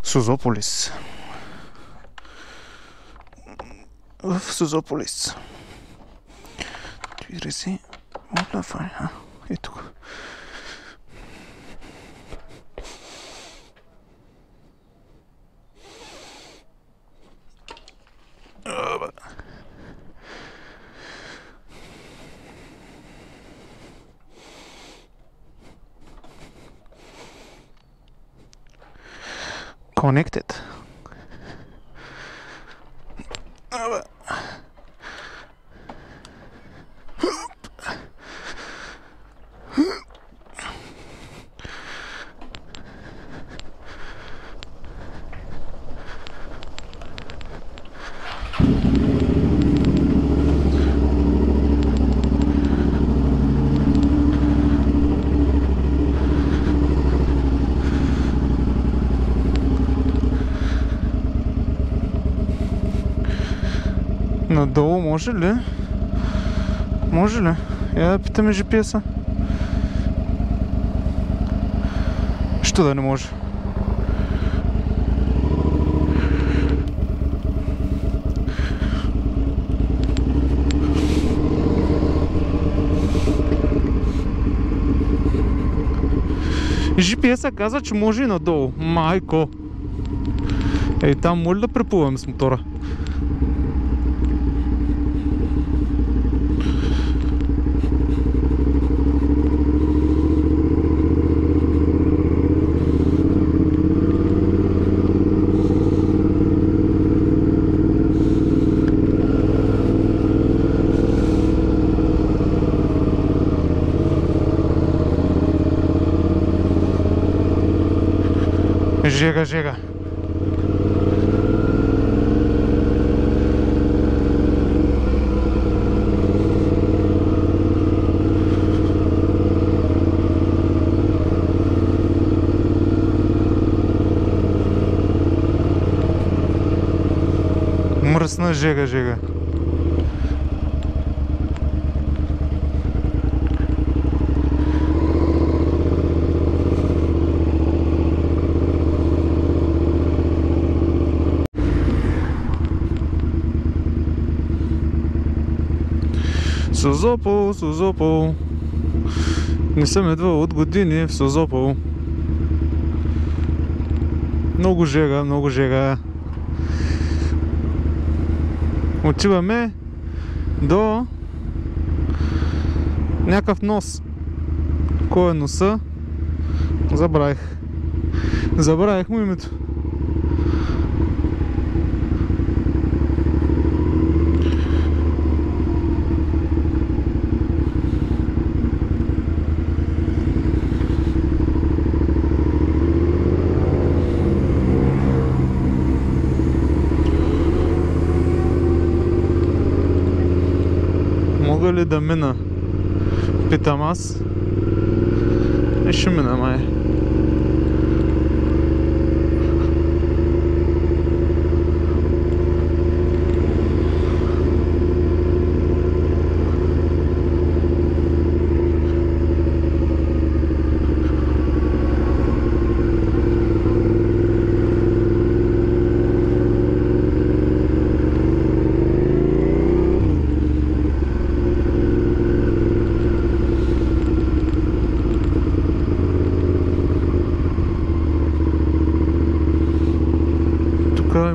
Созополис. В Созополис. Движи си. Моля, фай. Ето го. Connected. Надолу може ли? Може ли? Я да питаме GPS-а. Що да не може? GPS-а каза, че може и надолу. Майко! Ей, там може да преплуваме с мотора. Жега, жега. Мръсна жега, жега. Созопол, Созопол. Не съм идвал от години в Созопол. Много жега, много жега. Отиваме до някакъв нос. Кой е носа? Забравих. Забравих му името. Мога ли да мина? Питам аз. И ще мина, май.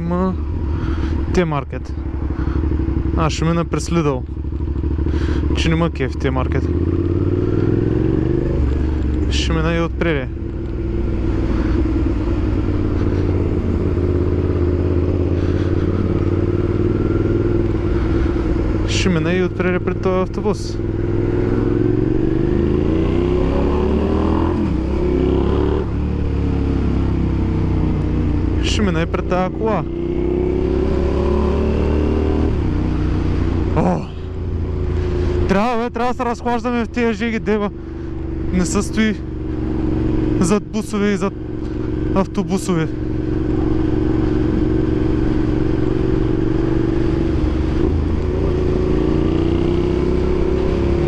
Има Т-маркет. Аз ще мина през Lidl, че нема кеф Т-маркет. Ще мина и отпреди. Ще мина и отпреди пред този автобус. Ще мина и пред тази кола. Трябва да се разхлаждаме в тези жеги, дева. Не се стои зад бусове и зад автобусове.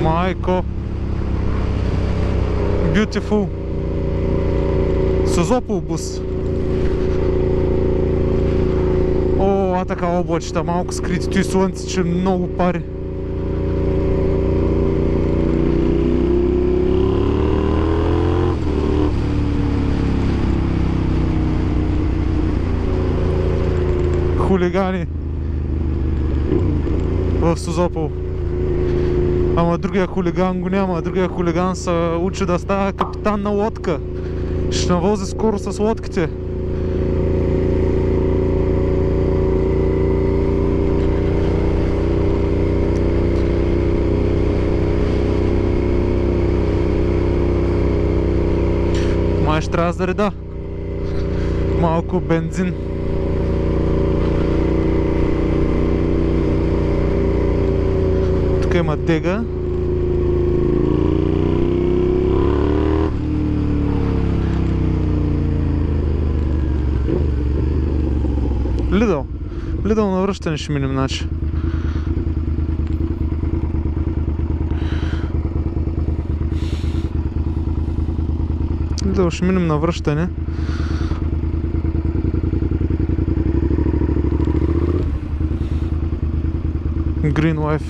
Майко! Beautiful! Созопол бус. така облачета, малко скритито и слънце, че много пари. Хулигани в Созопол. Ама другия хулиган го няма. Другия хулиган се учи да става капитан на лодка. Ще навози скоро с лодките. Май ще трябва да зареда малко бензин. Тук има дега. Лидъл. Лидъл на връщане ще минем, значи. Лидъл ще минем на връщане. Green Life.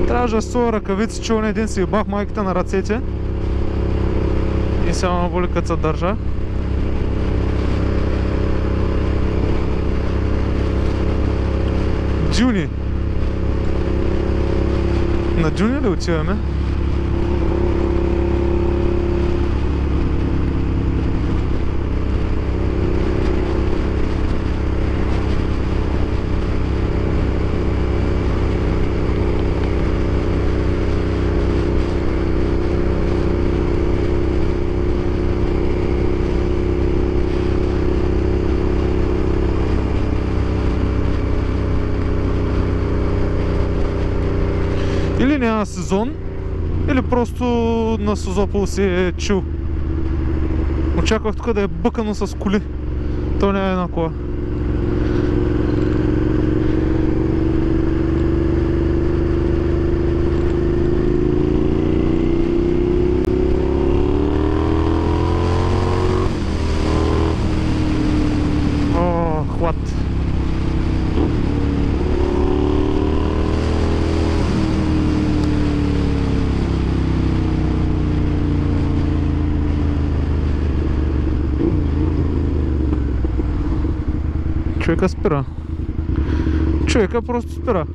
Трябваше да стоя ръкавици, че он един си бах майката на ръцете и сега ме боли като се държа. Дюни. На Дюни ли отиваме? Или няма сезон, или просто на Созопол си е чил. Очаквах тук да е бъкано с коли. То не е една кола. О, хлад. Човека спира. Човека просто спира.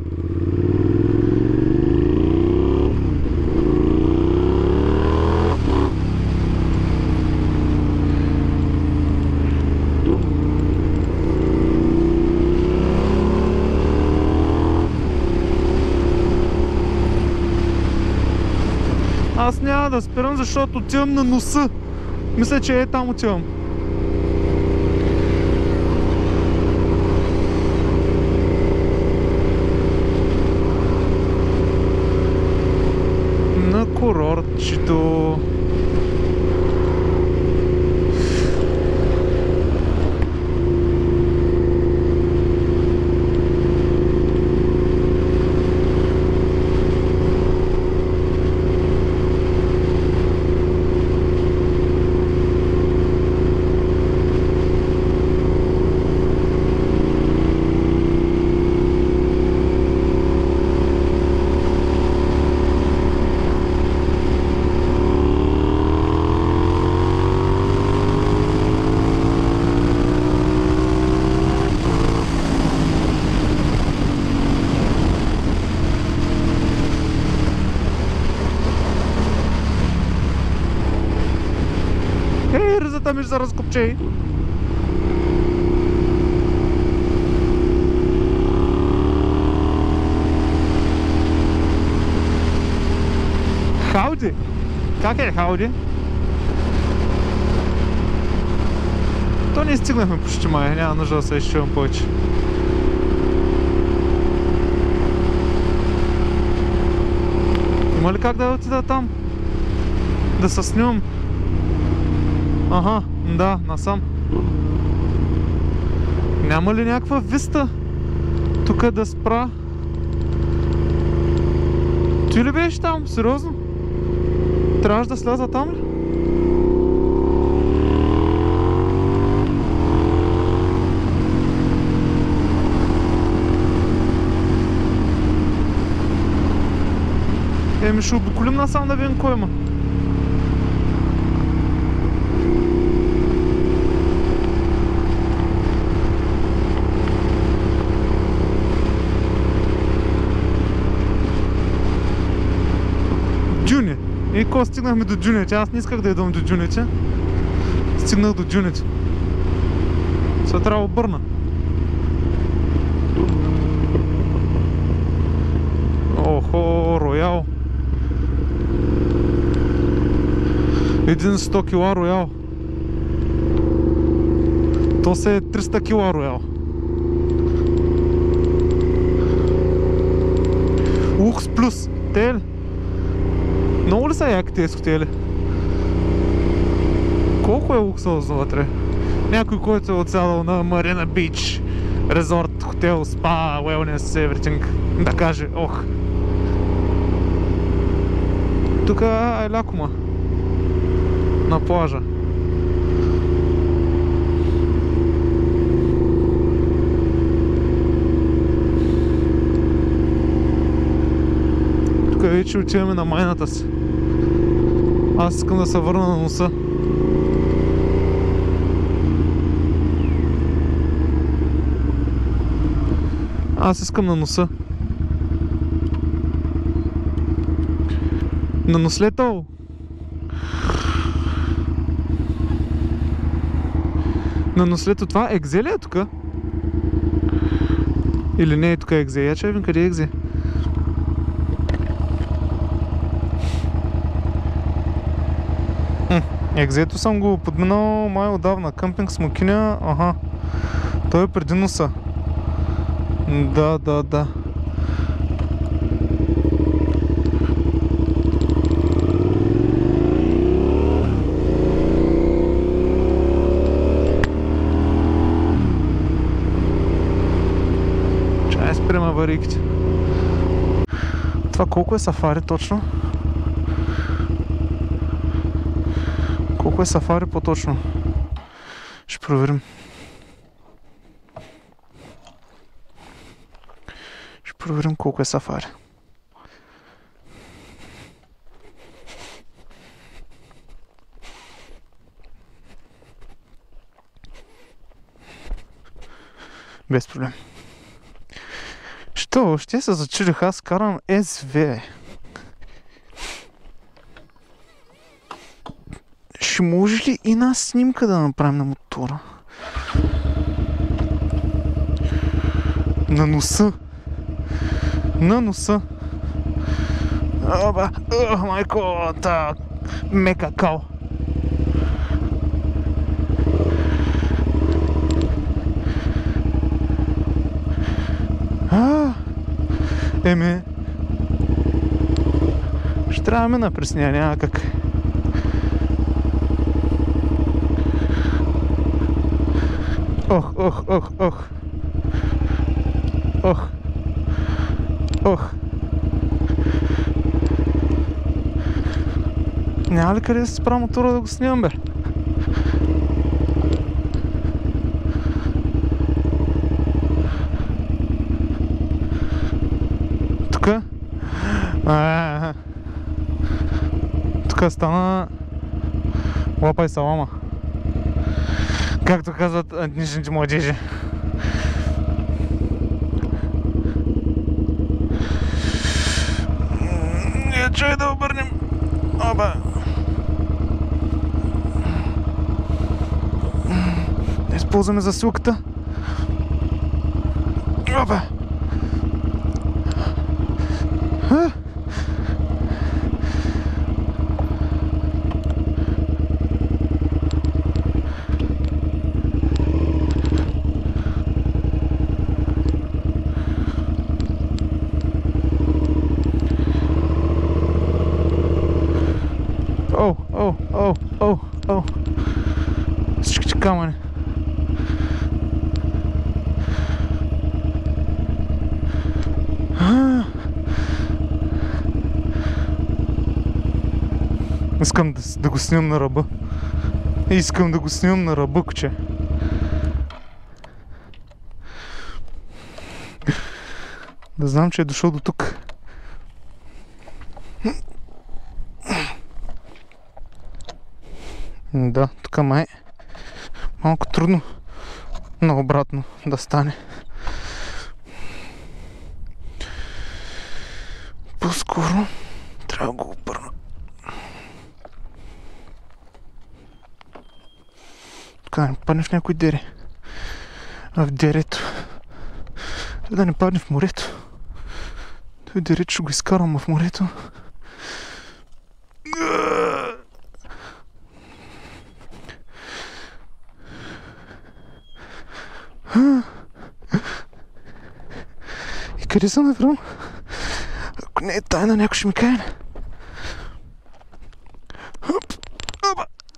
Аз няма да спирам, защото отивам на носа. Мисля, че там отивам. На курортчето. Ризата ми ще се разкопче. Хауди? Как е Хауди? То ние стигнахме почти май, няма нужда да се изчувам повече. как да отида там? Да се снимам. Ага, да, насам. Няма ли някаква виста? Тук да спра. Ти ли беше там? Сериозно? Трябваше да сляза там ли? Еми ще обиколим насам да видим кой има. Дюни. И кога стигнахме до дюните? Аз не исках да идвам до дюните. Стигнах до дюните. Сега трябва да обърна. Охо, Роял. Един 100 кила Роял. То се е 300 кила Роял. Укс плюс. Те ли? Много ли са яки тези хотели? Колко е луксозно вътре? Някой, който е отсядал на Марина Бич, резорт, хотел, спа, уелнес, everything, да каже, ох. Тук е ляко на плажа. Тук вече отиваме на майната си. Аз искам да се върна на носа. Аз искам на носа. На нослетъл. На нослето. Това екзе ли е тук? Или не е тук екзе? Я че видим къде е екзе. Екзето съм го подминал май отдавна. Къмпинг Смокиня. Аха. Той е преди носа. Да. Чай спрем аварийките. Това колко е сафари точно? Колко е сафари по-точно? Ще проверим. Ще проверим колко е сафари. Без проблем. Що? Ще се зачудих, аз карам SV. Ще може ли и една снимка да направим на мотора? На носа. На носа. Оба. Майко, та мека кал. Еми. Ще трябва да мина през нея, няма как. Ох. Няма ли къде да се спра мотора да го снимам, бе? Тука? Тука стана лапа и салама. Както казват днешните младежи. Чай да обърнем. Оба. Да използваме засилката. Оба. О, всичките камъни. Искам да го снимам на ръба. Искам да го снимам на ръба, куче. Да знам, че е дошъл до тук. Да, тук май малко трудно наобратно да стане. По-скоро трябва да го обърна. Тук да не падне в някой дере. А в дерето. Да не падне в морето. Той дерето ще го изкарвам в морето. И къде съм наврал? Ако не е тайна, някой ще ми каже.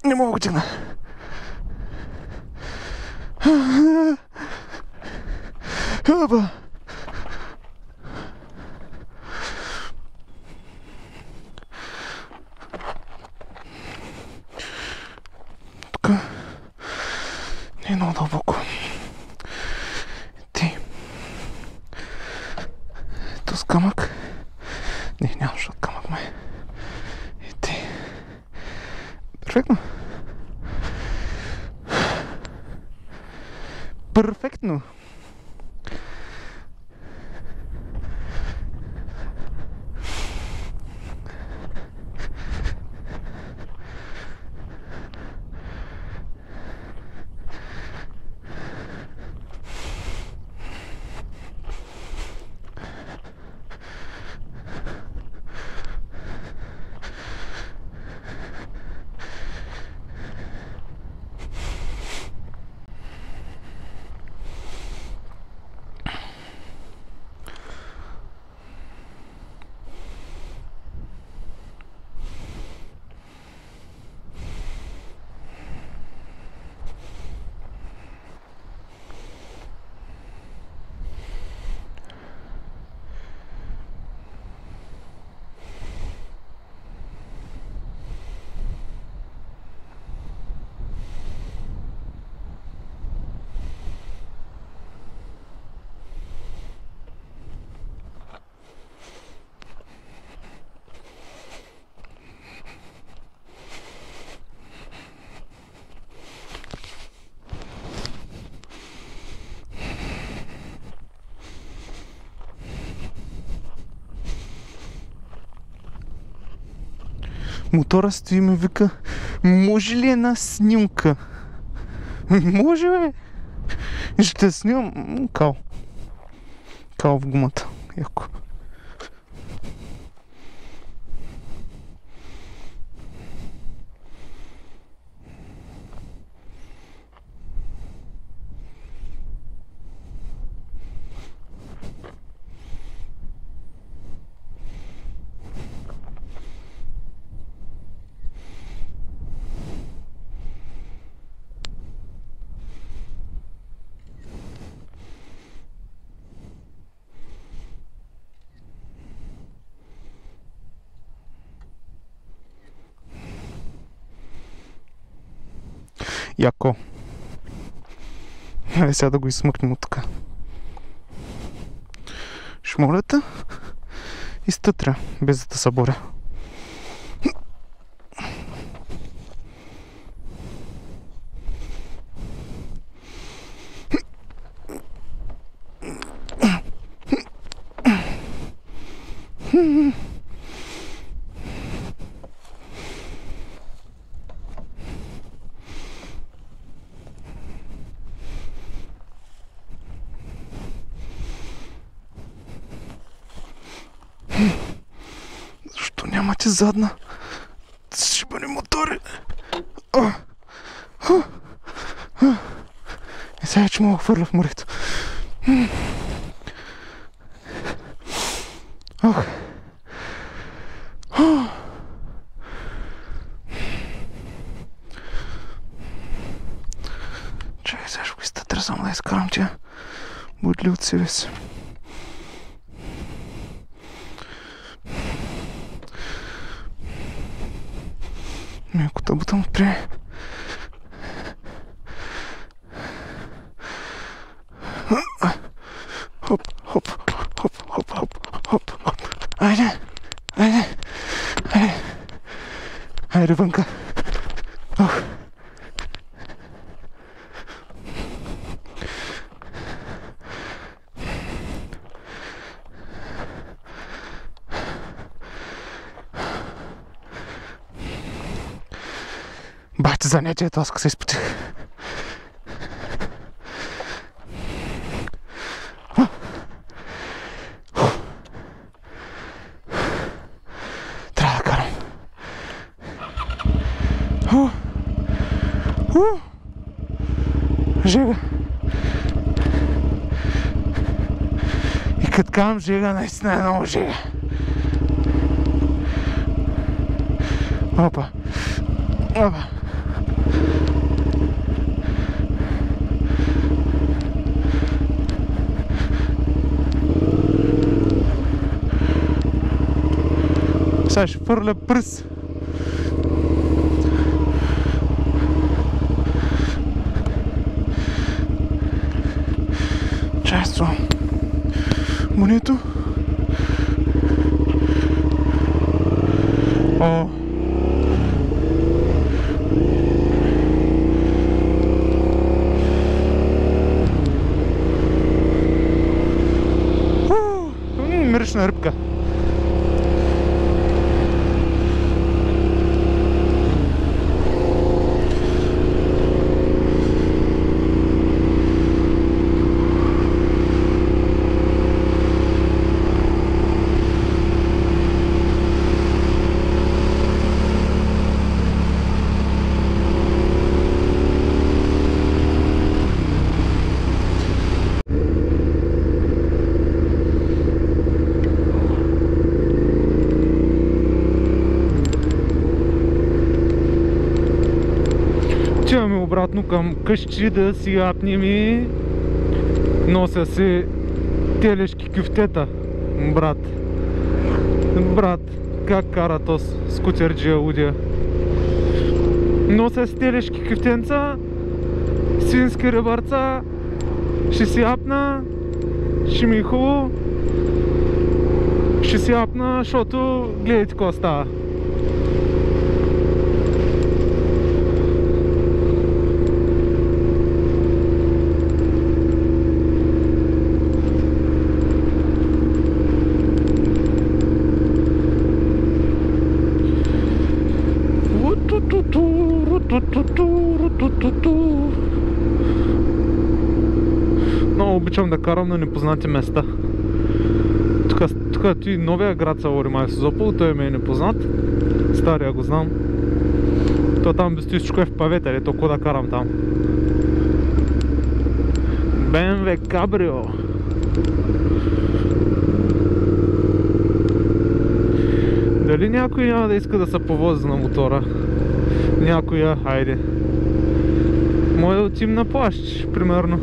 Не мога да го тигна. Оба. Тук не е много дълбоко. Ето с камък. Не, няма защото камък май. Перфектно. Перфектно. Мотора стои и ме вика: може ли една снимка? Може, бе! Ще снимам кал. Кал в гумата. Яко. Яко. Айде сега да го изсмъкнем от тук. Шмолята и стътря, без да те съборя. Защо нямате задна? Шибани мотори. И сега че мога хвърля в морето. Ох. изтекли от себе си. Мекота бутам отпред. Хоп, хоп, хоп, хоп, хоп, хоп, хоп. Айде, айде, айде. Айде вънка. Ох. Бахте занятието, аз се изпотих. Трябва да карам. Жега. И като казвам жега, наистина е много жега. Опа. Опа. Сега ще фърля пръс. Чайство. Монето. О. Миришна рибка. Отиваме обратно към къщи да си апнем и нося си телешки кюфтета, брат. Брат, как кара този скутерджия лудия? Нося си телешки кюфтенца, свински ребърца, ще си апна, ще ми е хубаво, ще си апна, защото гледайте какво става. Много обичам да карам на непознати места. Тук и новия град се говори май Созопол, той ми е непознат. Стария го знам. То там би стои в павета, ли толкова да карам там. BMW Cabrio. Дали някой няма да иска да се повози на мотора? Някоя, хайде. Може да отим на плащ, примерно.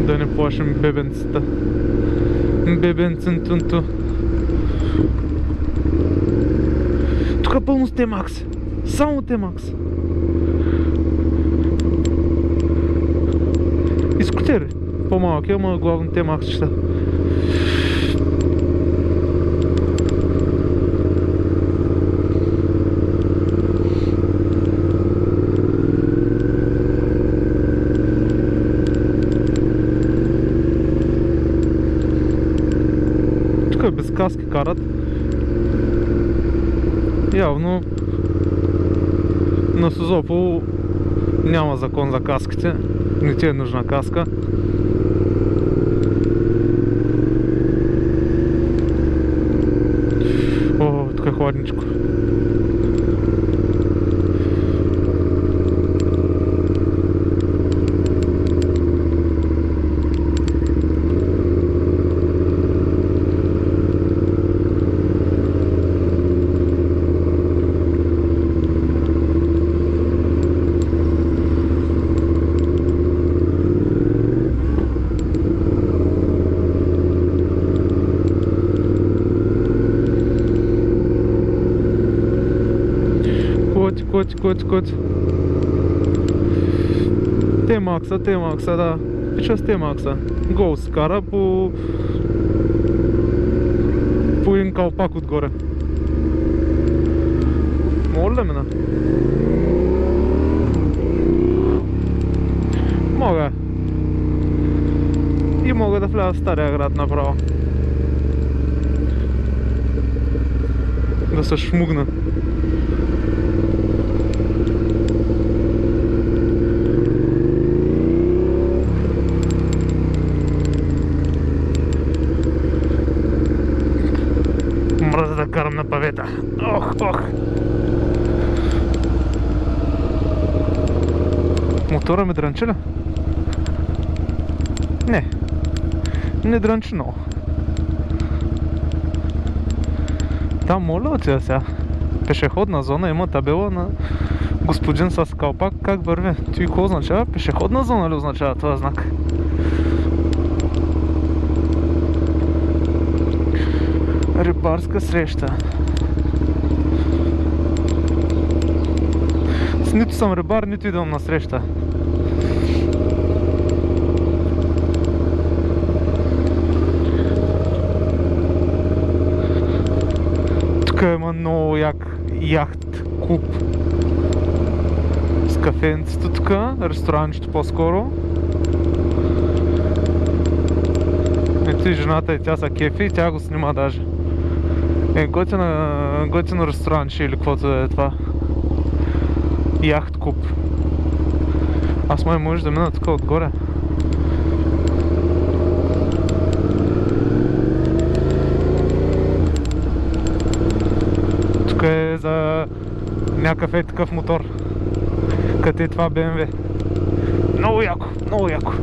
Да не плашим бебенцата. Бебенцентунто. Тук пълно с Т-Макс. Само Т-Макс. И скутери. По-малък е, ама главно Т-Макс-чета. Тук без каски карат. Явно на Созопол няма закон за каските, не ти е нужна каска. О, тук е хладничко. Коти. T-Max-а, да. Пича с T-Max-а. Гол скара по един калпак отгоре. Мога ли мина? Мога. И мога да вляза в Стария град направо. Да се шмугна. Мразя да карам на павета. Ох. Мотора ме дрънчи ли? Не дрънчи много. Там моля отида сега. Пешеходна зона, има табела на господин с калпак. Как върви? Той какво означава? Пешеходна зона ли означава това знак? Рибарска среща. С нито съм рибар, нито идвам на среща. Тук има много як яхт клуб с кафенцето тук, ресторанчето по-скоро. Ето и жената и тя са кефи и тя го снима даже. Готино ресторанче или каквото е това. Яхт клуб. Аз може да мина тук отгоре. Тук е за някакъв е такъв мотор. Като е това BMW. Много яко.